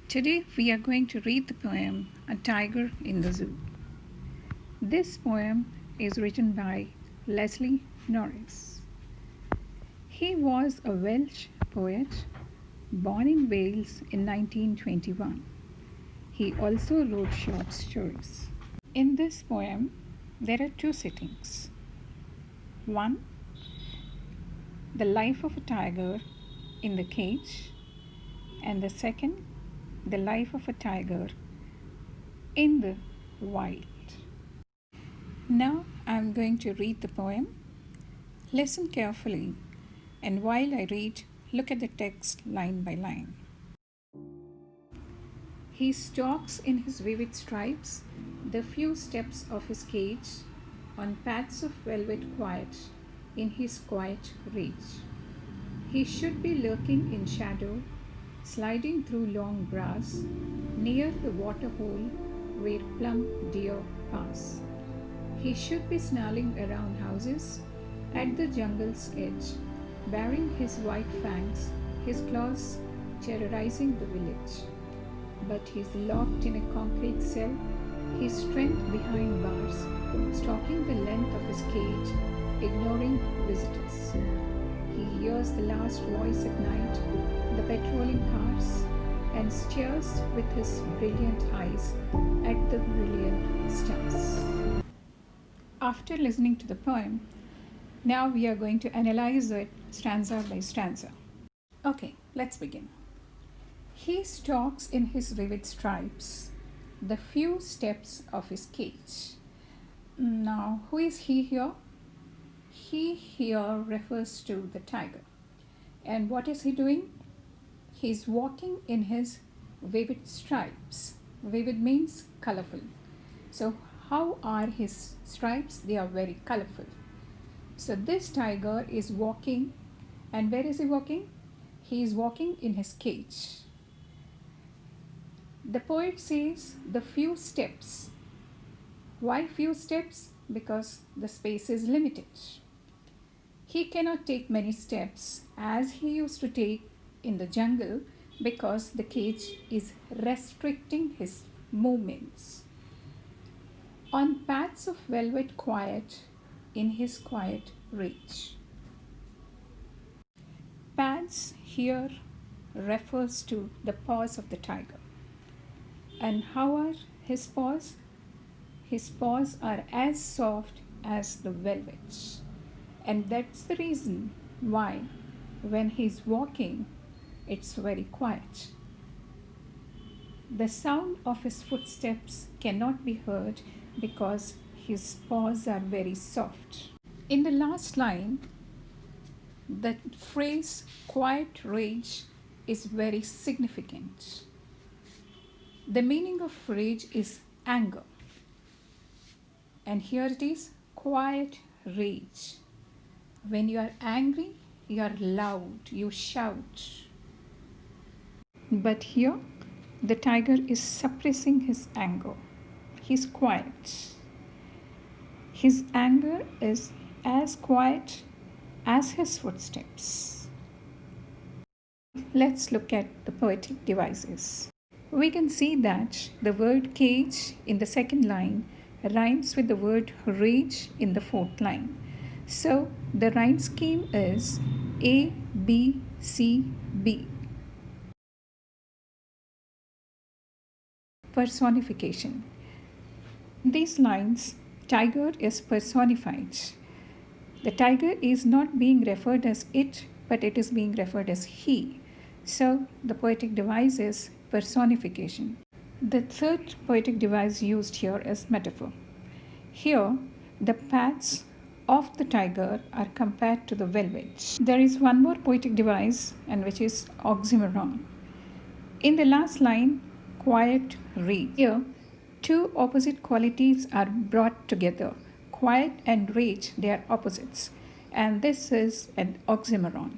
Today we are going to read the poem A Tiger in the Zoo. This poem is written by Leslie Norris. He was a Welsh poet born in Wales in 1921. He also wrote short stories. In this poem, there are two settings. One, the life of a tiger in the cage, and the second, the life of a tiger in the wild. Now I am going to read the poem. Listen carefully, and while I read, look at the text line by line. He stalks in his vivid stripes the few steps of his cage on paths of velvet quiet in his quiet reach. He should be lurking in shadow, sliding through long grass near the waterhole where plump deer pass. He should be snarling around houses at the jungle's edge, baring his white fangs, his claws terrorizing the village. But he's locked in a concrete cell, his strength behind bars, stalking the length of his cage, ignoring visitors. He hears the last voice at night, the patrolling cars, and stares with his brilliant eyes at the brilliant stars. After listening to the poem, now we are going to analyze it stanza by stanza. Okay, let's begin. He stalks in his vivid stripes the few steps of his cage. Now, who is he here? He here refers to the tiger. And what is he doing? He's walking in his vivid stripes. Vivid means colorful. So, how are his stripes? They are very colorful. So, this tiger is walking, and where is he walking? He is walking in his cage. The poet says the few steps. Why few steps? Because the space is limited. He cannot take many steps as he used to take in the jungle because the cage is restricting his movements. On paths of velvet quiet in his quiet reach. Paths here refers to the paws of the tiger. And how are his paws? His paws are as soft as the velvet. And that's the reason why when he's walking, it's very quiet. The sound of his footsteps cannot be heard because his paws are very soft. In the last line, the phrase quiet rage is very significant. The meaning of rage is anger. And here it is, quiet rage. When you are angry, you are loud, you shout. But here, the tiger is suppressing his anger. He's quiet. His anger is as quiet as his footsteps. Let's look at the poetic devices. We can see that the word cage in the second line rhymes with the word rage in the fourth line. So the rhyme scheme is A, B, C, B. Personification. These lines, tiger is personified. The tiger is not being referred as it, but it is being referred as he. So the poetic device is personification. The third poetic device used here is metaphor. Here, the paths of the tiger are compared to the velvet. There is one more poetic device, and which is oxymoron. In the last line, quiet rage. Here, two opposite qualities are brought together. Quiet and rage, they are opposites. And this is an oxymoron.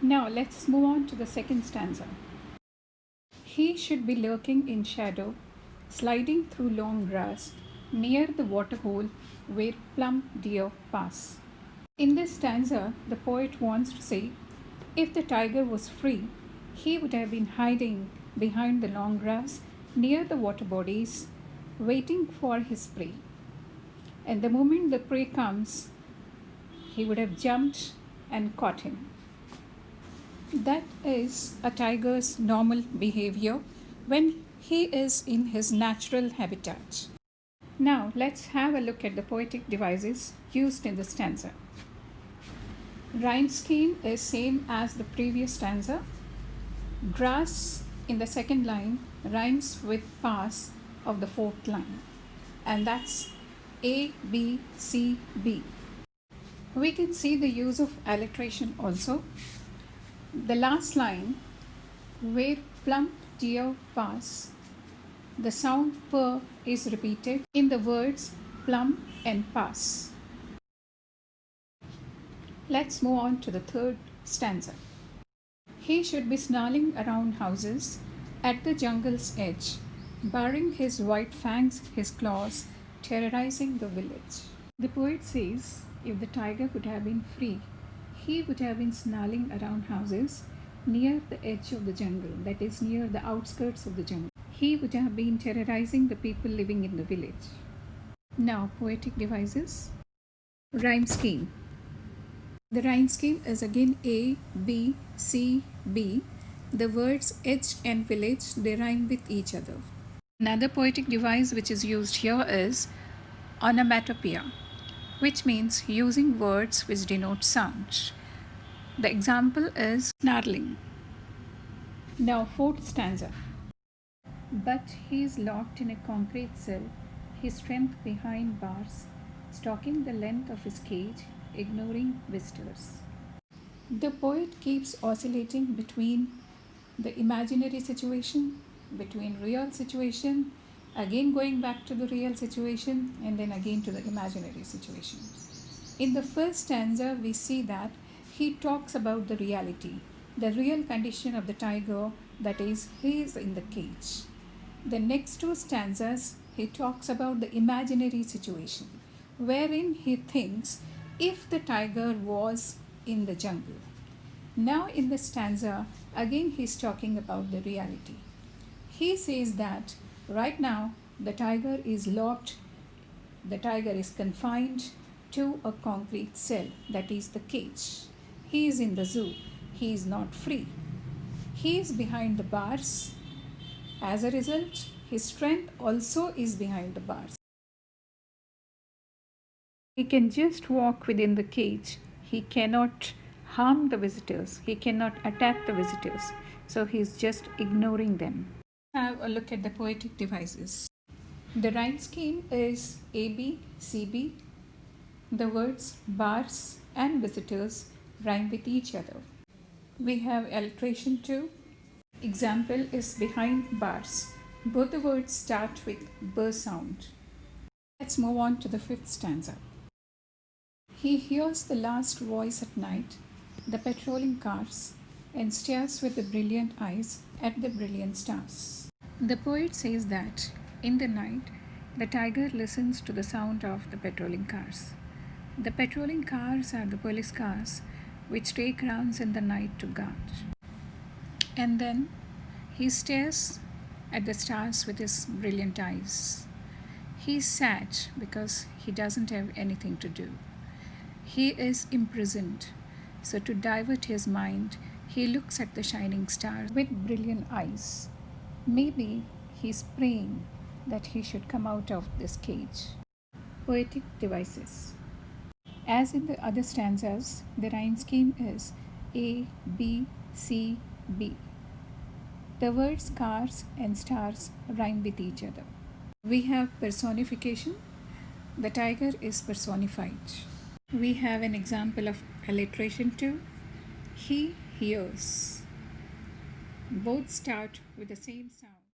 Now let's move on to the second stanza. He should be lurking in shadow, sliding through long grass, near the waterhole where plump deer pass. In this stanza, the poet wants to say, if the tiger was free, he would have been hiding behind the long grass near the water bodies, waiting for his prey. And the moment the prey comes, he would have jumped and caught him. That is a tiger's normal behavior when he is in his natural habitat. Now let's have a look at the poetic devices used in the stanza. Rhyme scheme is same as the previous stanza. Grass in the second line rhymes with pass of the fourth line, and that's A, B, C, B. We can see the use of alliteration also. The last line, where plump deer pass, the sound per is repeated in the words plump and pass. Let's move on to the third stanza. He should be snarling around houses at the jungle's edge, baring his white fangs, his claws, terrorizing the village. The poet says, if the tiger would have been free, he would have been snarling around houses near the edge of the jungle, that is, near the outskirts of the jungle. He would have been terrorizing the people living in the village. Now, poetic devices. Rhyme scheme. The rhyme scheme is again A, B, C, B. The words edge and village, they rhyme with each other. Another poetic device which is used here is onomatopoeia, which means using words which denote sound. The example is snarling. Now, fourth stanza. But he is locked in a concrete cell, his strength behind bars, stalking the length of his cage, ignoring visitors. The poet keeps oscillating between the imaginary situation, between real situation, again going back to the real situation, and then again to the imaginary situation. In the first stanza, we see that he talks about the reality, the real condition of the tiger, that is, he is in the cage. The next two stanzas, he talks about the imaginary situation, wherein he thinks if the tiger was in the jungle. Now, in the stanza, again he's talking about the reality. He says that right now the tiger is locked, the tiger is confined to a concrete cell, that is the cage. He is in the zoo, he is not free. He is behind the bars. As a result, his strength also is behind the bars. He can just walk within the cage. He cannot harm the visitors. He cannot attack the visitors. So he is just ignoring them. Have a look at the poetic devices. The rhyme scheme is AB, CB. The words bars and visitors rhyme with each other. We have alliteration too. Example is behind bars. Both the words start with B sound. Let's move on to the fifth stanza. He hears the last voice at night, the patrolling cars, and stares with the brilliant eyes at the brilliant stars. The poet says that in the night, the tiger listens to the sound of the patrolling cars. The patrolling cars are the police cars which take rounds in the night to guard. And then he stares at the stars with his brilliant eyes. He is sad because he doesn't have anything to do. He is imprisoned. So to divert his mind, he looks at the shining stars with brilliant eyes. Maybe he's praying that he should come out of this cage. Poetic devices. As in the other stanzas, the rhyme scheme is A, B, C, B. The words cars and stars rhyme with each other. We have personification. The tiger is personified. We have an example of alliteration too. He hears. Both start with the same sound.